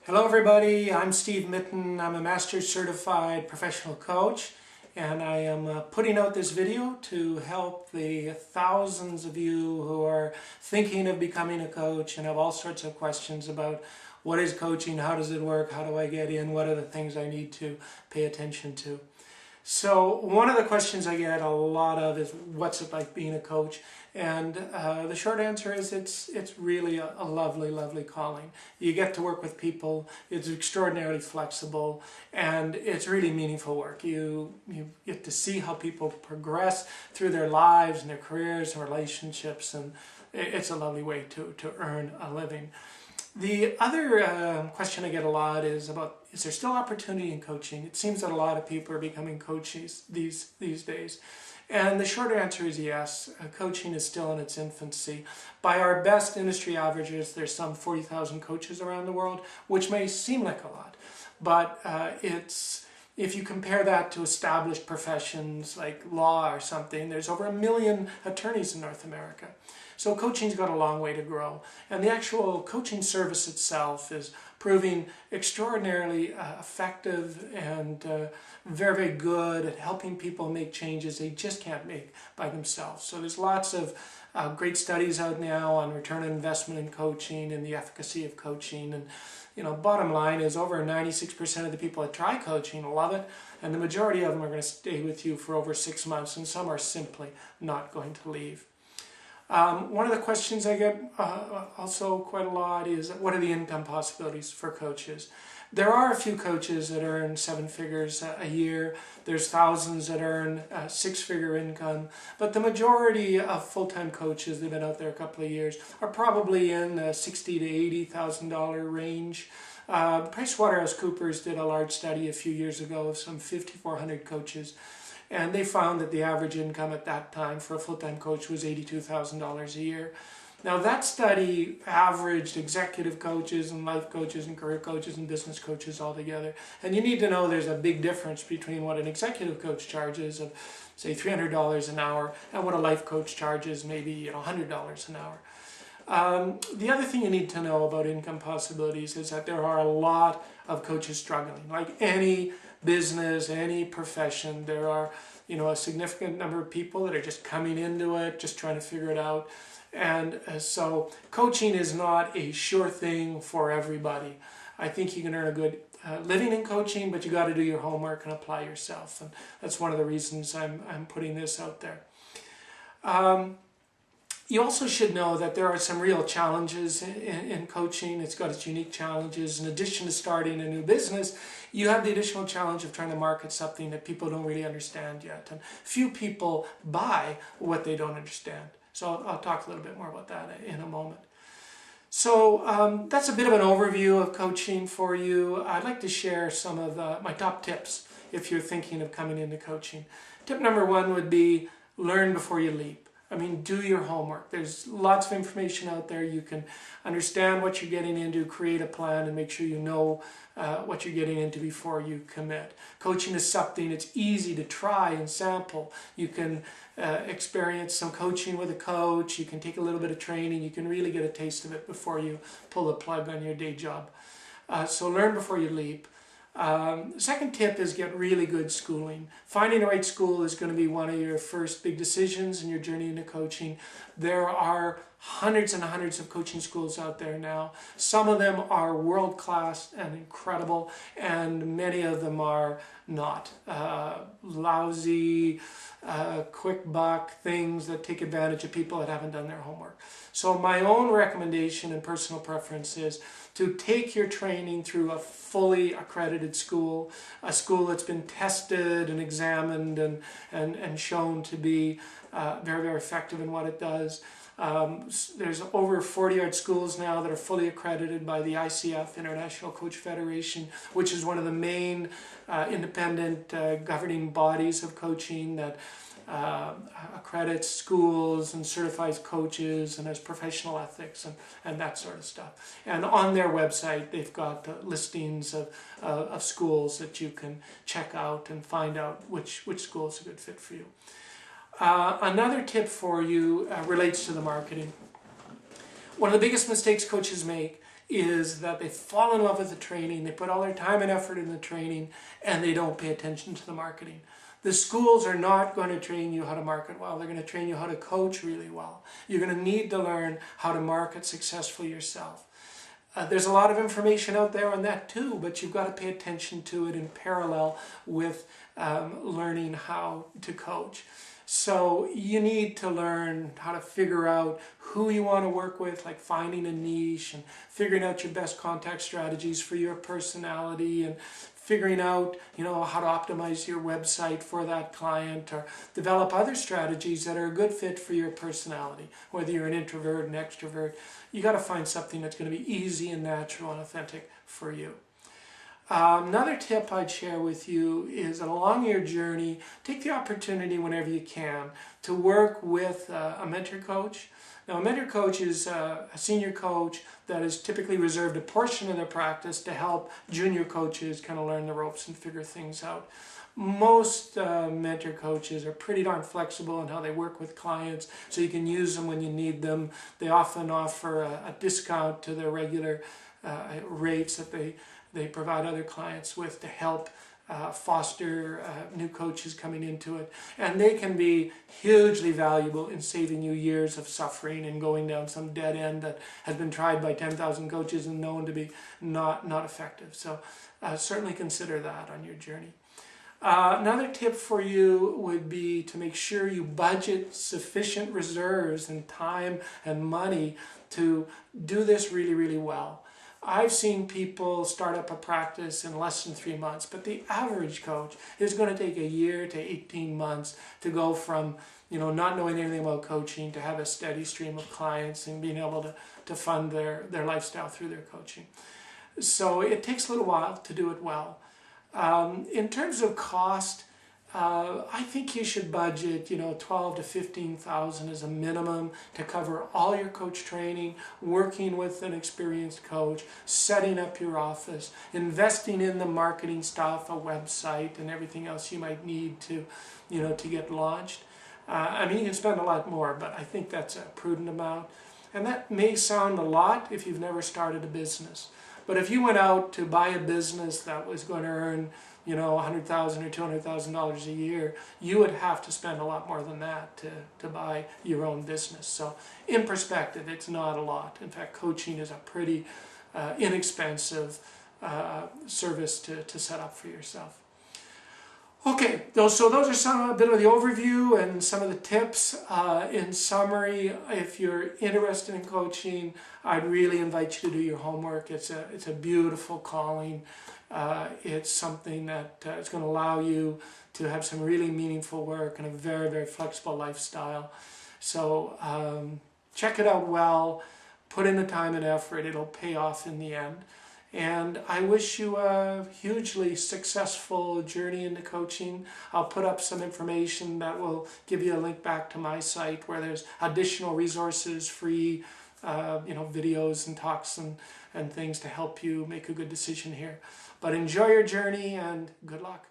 Hello everybody, I'm Steve Mitten. I'm a Master's Certified Professional Coach, and I am putting out this video to help the thousands of you who are thinking of becoming a coach and have all sorts of questions about what is coaching, how does it work, how do I get in, what are the things I need to pay attention to. So one of the questions I get a lot of is, what's it like being a coach? And the short answer is it's really a lovely calling. You get to work with people, it's extraordinarily flexible, and it's really meaningful work. You get to see how people progress through their lives and their careers and relationships, and it's a lovely way to earn a living. The other question I get a lot is about, is there still opportunity in coaching? It seems that a lot of people are becoming coaches these days. And the short answer is yes. Coaching is still in its infancy. By our best industry averages, there's some 40,000 coaches around the world, which may seem like a lot. But if you compare that to established professions like law or something, there's over 1 million attorneys in North America. So coaching's got a long way to grow. And the actual coaching service itself is proving extraordinarily effective and very good at helping people make changes they just can't make by themselves. So there's lots of great studies out now on return on investment in coaching and the efficacy of coaching. And bottom line is, over 96% of the people that try coaching love it, and the majority of them are going to stay with you for over 6 months, and some are simply not going to leave. One of the questions I get also quite a lot is, what are the income possibilities for coaches? There are a few coaches that earn 7 figures a year. There's thousands that earn 6-figure income. But the majority of full-time coaches that have been out there a couple of years are probably in the $60,000 to $80,000 range. PricewaterhouseCoopers did a large study a few years ago of some 5,400 coaches. And they found that the average income at that time for a full-time coach was $82,000 a year. Now that study averaged executive coaches and life coaches and career coaches and business coaches all together. And you need to know there's a big difference between what an executive coach charges of, say, $300 an hour and what a life coach charges, maybe $100 an hour. The other thing you need to know about income possibilities is that there are a lot of coaches struggling. Like any business, any profession, there are a significant number of people that are just coming into it, just trying to figure it out. And so coaching is not a sure thing for everybody. I think you can earn a good living in coaching, but you got to do your homework and apply yourself. And that's one of the reasons I'm putting this out there. You also should know that there are some real challenges in coaching. It's got its unique challenges. In addition to starting a new business, you have the additional challenge of trying to market something that people don't really understand yet. And few people buy what they don't understand. So I'll talk a little bit more about that in a moment. So that's a bit of an overview of coaching for you. I'd like to share some of my top tips if you're thinking of coming into coaching. Tip number 1 would be, learn before you leap. I mean, do your homework. There's lots of information out there. You can understand what you're getting into, create a plan, and make sure you know what you're getting into before you commit. Coaching is something it's easy to try and sample. You can experience some coaching with a coach. You can take a little bit of training. You can really get a taste of it before you pull the plug on your day job. So learn before you leap. Second tip is get really good schooling. Finding the right school is going to be one of your first big decisions in your journey into coaching. There are hundreds and hundreds of coaching schools out there now. Some of them are world-class and incredible, and many of them are not. Lousy, quick buck things that take advantage of people that haven't done their homework. So my own recommendation and personal preference is to take your training through a fully accredited school, a school that's been tested and examined and shown to be very effective in what it does. There's over 40-odd schools now that are fully accredited by the ICF, International Coach Federation, which is one of the main independent governing bodies of coaching that accredits schools and certifies coaches and has professional ethics and that sort of stuff. And on their website, they've got listings of schools that you can check out and find out which school is a good fit for you. Another tip for you relates to the marketing. One of the biggest mistakes coaches make is that they fall in love with the training, they put all their time and effort in the training, and they don't pay attention to the marketing. The schools are not going to train you how to market well. They're going to train you how to coach really well. You're going to need to learn how to market successfully yourself. There's a lot of information out there on that too, but you've got to pay attention to it in parallel with learning how to coach. So you need to learn how to figure out who you want to work with, like finding a niche and figuring out your best contact strategies for your personality, and figuring out, how to optimize your website for that client, or develop other strategies that are a good fit for your personality. Whether you're an introvert, an extrovert, you got to find something that's going to be easy and natural and authentic for you. Another tip I'd share with you is that along your journey, take the opportunity whenever you can to work with a mentor coach. Now, a mentor coach is a senior coach that is typically reserved a portion of their practice to help junior coaches kind of learn the ropes and figure things out. Most mentor coaches are pretty darn flexible in how they work with clients, so you can use them when you need them. They often offer a discount to their regular rates that they provide other clients with to help foster new coaches coming into it. And they can be hugely valuable in saving you years of suffering and going down some dead end that has been tried by 10,000 coaches and known to be not effective. So certainly consider that on your journey. Another tip for you would be to make sure you budget sufficient reserves and time and money to do this really, really well. I've seen people start up a practice in less than 3 months, but the average coach is going to take a year to 18 months to go from, not knowing anything about coaching to have a steady stream of clients and being able to fund their lifestyle through their coaching. So it takes a little while to do it well. In terms of cost, I think you should budget, $12,000 to $15,000 as a minimum to cover all your coach training, working with an experienced coach, setting up your office, investing in the marketing stuff, a website, and everything else you might need to get launched. You can spend a lot more, but I think that's a prudent amount. And that may sound a lot if you've never started a business. But if you went out to buy a business that was going to earn, $100,000 or $200,000 a year, you would have to spend a lot more than that to buy your own business. So in perspective, it's not a lot. In fact, coaching is a pretty inexpensive service to set up for yourself. Okay, so those are a bit of the overview and some of the tips. In summary, if you're interested in coaching, I'd really invite you to do your homework. It's a beautiful calling. It's something that is going to allow you to have some really meaningful work and a very, very flexible lifestyle. So check it out well, put in the time and effort. It'll pay off in the end. And I wish you a hugely successful journey into coaching. I'll put up some information that will give you a link back to my site where there's additional resources, free videos and talks and things to help you make a good decision here. But enjoy your journey and good luck.